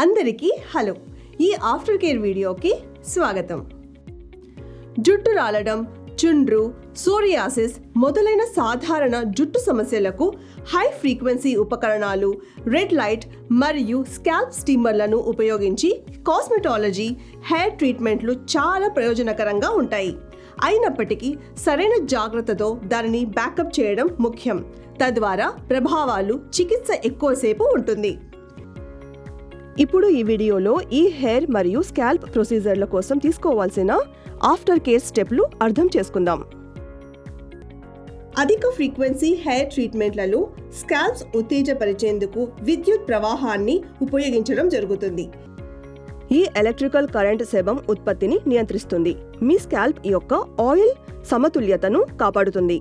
అందరికీ హలో. ఈ after care వీడియోకి స్వాగతం. జుట్టు రాలడం, చుండ్రు, సోరియాసిస్ మొదలైన సాధారణ జుట్టు సమస్యలకు హై ఫ్రీక్వెన్సీ ఉపకరణాలు, రెడ్ లైట్ మరియు స్కాల్ప్ స్టీమర్లను ఉపయోగించి కాస్మెటాలజీ, హెయిర్ ట్రీట్మెంట్లు చాలా ప్రయోజనకరంగా ఉంటాయి. అయినప్పటికీ సరైన జాగ్రత్తతో దానిని బ్యాకప్ చేయడం ముఖ్యం. తద్వారా ప్రభావాలు చికిత్స ఎక్కువసేపు ఉంటుంది. ఇప్పుడు ఈ వీడియోలో ఈ హెయిర్ మరియు స్కాల్ప్ ప్రొసీజర్ల కోసం తీసుకోవాల్సిన ఆఫ్టర్ కేర్ స్టెప్లు అర్థం చేసుకుందాం. అధిక ఫ్రీక్వెన్సీ హెయిర్ ట్రీట్మెంట్లలో స్కాల్ప్స్ ఉత్తేజపరిచేందుకు విద్యుత్ ప్రవాహాన్ని ఉపయోగించడం జరుగుతుంది. ఈ ఎలక్ట్రికల్ కరెంట్ సెబం ఉత్పత్తిని నియంత్రిస్తుంది, మీ స్కాల్ప్ యొక్క ఆయిల్ సమతుల్యతను కాపాడుతుంది.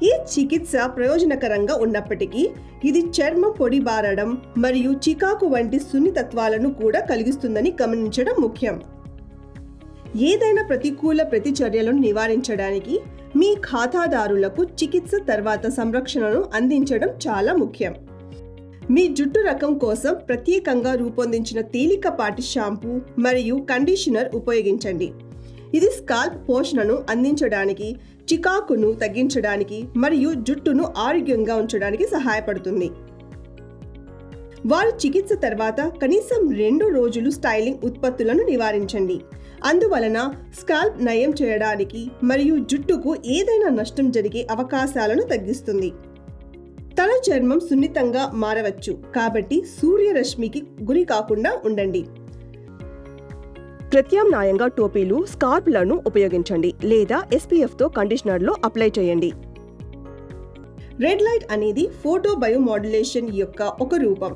ఈ చికిత్స ప్రయోజనకరంగా ఉన్నప్పటికీ ఇది చర్మం పొడిబారడం మరియు చికాకు వంటి సున్నితత్వాలను కూడా కలిగిస్తుందని గమనించడం ముఖ్యం. ఏదైనా ప్రతికూల ప్రతిచర్యలను నివారించడానికి మీ ఖాతాదారులకు చికిత్స తర్వాత సంరక్షణను అందించడం చాలా ముఖ్యం. మీ జుట్టు రకం కోసం ప్రత్యేకంగా రూపొందించిన తేలికపాటి షాంపూ మరియు కండిషనర్ ఉపయోగించండి. ఇది స్కాల్ప్ పోషణను అందించడానికి, చికాకును తగ్గించడానికి మరియు జుట్టును ఆరోగ్యంగా ఉంచడానికి సహాయపడుతుంది. వారి చికిత్స తర్వాత కనీసం 2 రోజులు స్టైలింగ్ ఉత్పత్తులను నివారించండి. అందువలన స్కాల్ప్ నయం చేయడానికి మరియు జుట్టుకు ఏదైనా నష్టం జరిగే అవకాశాలను తగ్గిస్తుంది. తల చర్మం సున్నితంగా మారవచ్చు, కాబట్టి సూర్యరశ్మికి గురి కాకుండా ఉండండి. ప్రత్యామ్నాయంగా టోపీలు, స్కార్ప్లను ఉపయోగించండి లేదా SPFతో కండిషనర్లో అప్లై చేయండి. రెడ్ లైట్ అనేది ఫోటో బయోమాడ్యులేషన్ యొక్క ఒక రూపం.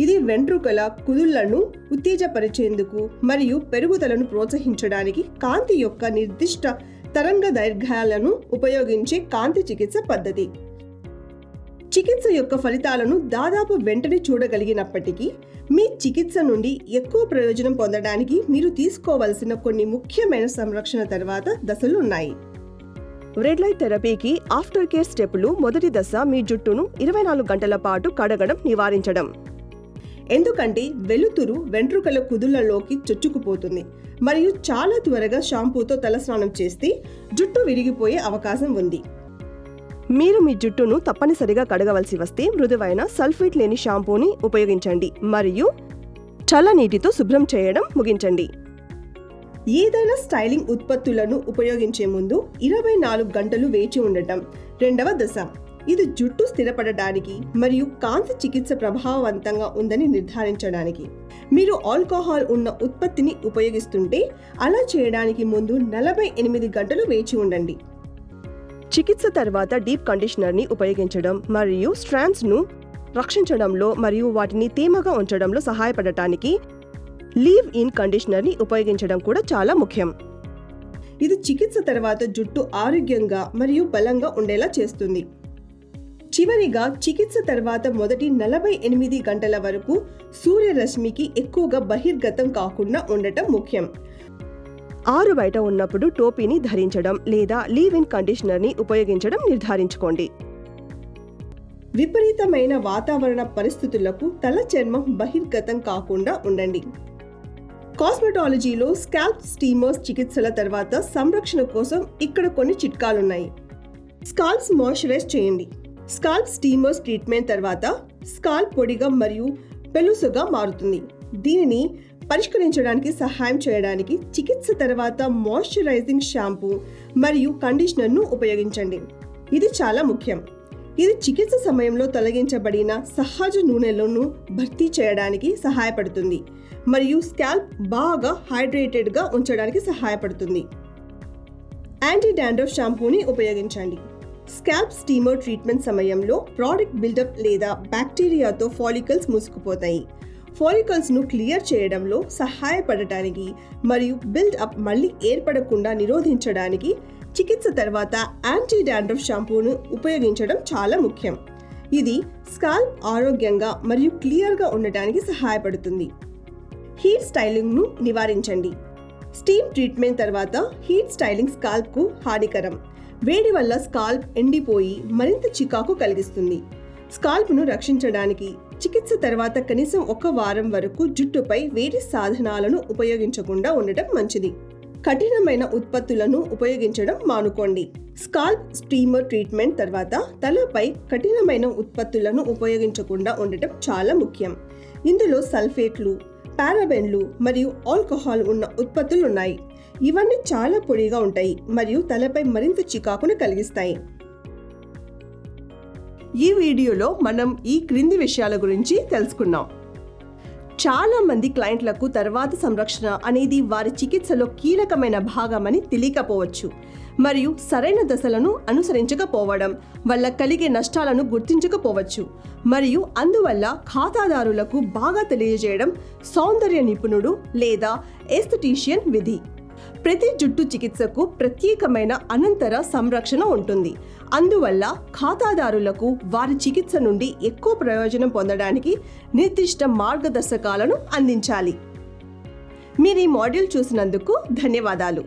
ఇది వెంట్రుకల కుదుళ్లను ఉత్తేజపరిచేందుకు మరియు పెరుగుదలను ప్రోత్సహించడానికి కాంతి యొక్క నిర్దిష్ట తరంగ దైర్ఘ్యాలను ఉపయోగించే కాంతి చికిత్స పద్ధతి. చికిత్స యొక్క ఫలితాలను దాదాపు వెంటనే చూడగలిగినప్పటికీ మీ చికిత్స నుండి ఎక్కువ ప్రయోజనం పొందడానికి మీరు తీసుకోవలసిన కొన్ని ముఖ్యమైన సంరక్షణ తర్వాత దశలు ఉన్నాయి. రెడ్ లైట్ థెరపీకి ఆఫ్టర్ కేర్ స్టెప్లు. మొదటి దశ, మీ జుట్టును 24 గంటల పాటు కడగడం నివారించడం. ఎందుకంటే వెలుతురు వెంట్రుకల కుదుళ్లలోకి చొచ్చుకుపోతుంది మరియు చాలా త్వరగా షాంపూతో తలస్నానం చేస్తే జుట్టు విరిగిపోయే అవకాశం ఉంది. మీరు మీ జుట్టును తప్పనిసరిగా కడగవలసి వస్తే మృదువైన సల్ఫేట్ లేని షాంపూని ఉపయోగించండి మరియు చల్లనీటితో శుభ్రం చేయడం ముగించండి. ఏదైనా స్టైలింగ్ ఉత్పత్తులను ఉపయోగించే ముందు 24 గంటలు వేచి ఉండటం రెండవ దశ. ఇది జుట్టు స్థిరపడడానికి మరియు కాంతి చికిత్స ప్రభావవంతంగా ఉందని నిర్ధారించడానికి. మీరు ఆల్కహాల్ ఉన్న ఉత్పత్తిని ఉపయోగిస్తుంటే అలా చేయడానికి ముందు 48 గంటలు వేచి ఉండండి. చికిత్స తర్వాత డీప్ కండిషనర్ని ఉపయోగించడం మరియు స్ట్రాండ్స్ను రక్షించడంలో మరియు వాటిని తేమగా ఉంచడంలో సహాయపడటానికి లీవ్ ఇన్ కండిషనర్ని ఉపయోగించడం కూడా చాలా ముఖ్యం. ఇది చికిత్స తర్వాత జుట్టు ఆరోగ్యంగా మరియు బలంగా ఉండేలా చేస్తుంది. చివరిగా, చికిత్స తర్వాత మొదటి 48 గంటల వరకు సూర్యరశ్మికి ఎక్కువగా బహిర్గతం కాకుండా ఉండటం ముఖ్యం. ఆరు బయట ఉన్నప్పుడు టోపీని ధరించడం లేదా లీవ్ ఇన్ కండిషనర్ని ఉపయోగించడం నిర్ధారించుకోండి. విపరీతమైన వాతావరణ పరిస్థితులకు తల చర్మం బహిర్గతం కాకుండా ఉండండి. కాస్మెటాలజీలో స్కాల్ప్ స్టీమర్స్ చికిత్సల తర్వాత సంరక్షణ కోసం ఇక్కడ కొన్ని చిట్కాలున్నాయి. స్కాల్ప్స్ మాయిశ్చరైజ్ చేయండి. స్కాల్ప్ స్టీమర్స్ ట్రీట్మెంట్ తర్వాత స్కాల్ప్ పొడిగా మరియు పెలుసుగా మారుతుంది. దీనిని పరిష్కరించడానికి సహాయం చేయడానికి చికిత్స తర్వాత మాయిశ్చరైజింగ్ షాంపూ మరియు కండిషనర్ను ఉపయోగించండి. ఇది చాలా ముఖ్యం. ఇది చికిత్స సమయంలో తొలగించబడిన సహజ నూనెలను భర్తీ చేయడానికి సహాయపడుతుంది మరియు స్కాల్ప్ బాగా హైడ్రేటెడ్గా ఉంచడానికి సహాయపడుతుంది. యాంటీ డాండ్రఫ్ షాంపూని ఉపయోగించండి. స్కాల్ప్ స్టీమర్ ట్రీట్మెంట్ సమయంలో ప్రోడక్ట్ బిల్డప్ లేదా బ్యాక్టీరియాతో ఫాలికల్స్ మూసుకుపోతాయి. ఫాలికల్స్ను క్లియర్ చేయడంలో సహాయపడటానికి మరియు బిల్డ్ అప్ మళ్ళీ ఏర్పడకుండా నిరోధించడానికి చికిత్స తర్వాత యాంటీ డాండ్రఫ్ షాంపూను ఉపయోగించడం చాలా ముఖ్యం. ఇది స్కాల్ప్ ఆరోగ్యంగా మరియు క్లియర్గా ఉండటానికి సహాయపడుతుంది. హీట్ స్టైలింగ్ను నివారించండి. స్టీమ్ ట్రీట్మెంట్ తర్వాత హీట్ స్టైలింగ్ స్కాల్ప్కు హానికరం. వేడి వల్ల స్కాల్ప్ ఎండిపోయి మరింత చికాకు కలిగిస్తుంది. స్కాల్ప్ను రక్షించడానికి చికిత్స తర్వాత కనీసం 1 వారం వరకు జుట్టుపై వేడి సాధనాలను ఉపయోగించకుండా ఉండటం మంచిది. కఠినమైన ఉత్పత్తులను ఉపయోగించడం మానుకోండి. స్కాల్ప్ స్టీమర్ ట్రీట్మెంట్ తర్వాత తలపై కఠినమైన ఉత్పత్తులను ఉపయోగించకుండా ఉండటం చాలా ముఖ్యం. ఇందులో సల్ఫేట్లు, పారాబెన్లు మరియు ఆల్కహాల్ ఉన్న ఉత్పత్తులు ఉన్నాయి. ఇవన్నీ చాలా పొడిగా ఉంటాయి మరియు తలపై మరింత చికాకును కలిగిస్తాయి. ఈ వీడియోలో మనం ఈ క్రింది విషయాల గురించి తెలుసుకున్నాం. చాలా మంది క్లయింట్లకు తర్వాత సంరక్షణ అనేది వారి చికిత్సలో కీలకమైన భాగమని తెలియకపోవచ్చు మరియు సరైన దశలను అనుసరించకపోవడం వల్ల కలిగే నష్టాలను గుర్తించకపోవచ్చు మరియు అందువల్ల ఖాతాదారులకు బాగా తెలియజేయడం సౌందర్య నిపుణుడు లేదా ఎస్థెటీషియన్ విధి. ప్రతి జుట్టు చికిత్సకు ప్రత్యేకమైన అనంతర సంరక్షణ ఉంటుంది. అందువల్ల ఖాతాదారులకు వారి చికిత్స నుండి ఎక్కువ ప్రయోజనం పొందడానికి నిర్దిష్ట మార్గదర్శకాలను అందించాలి. మీరు ఈ మాడ్యూల్ చూసినందుకు ధన్యవాదాలు.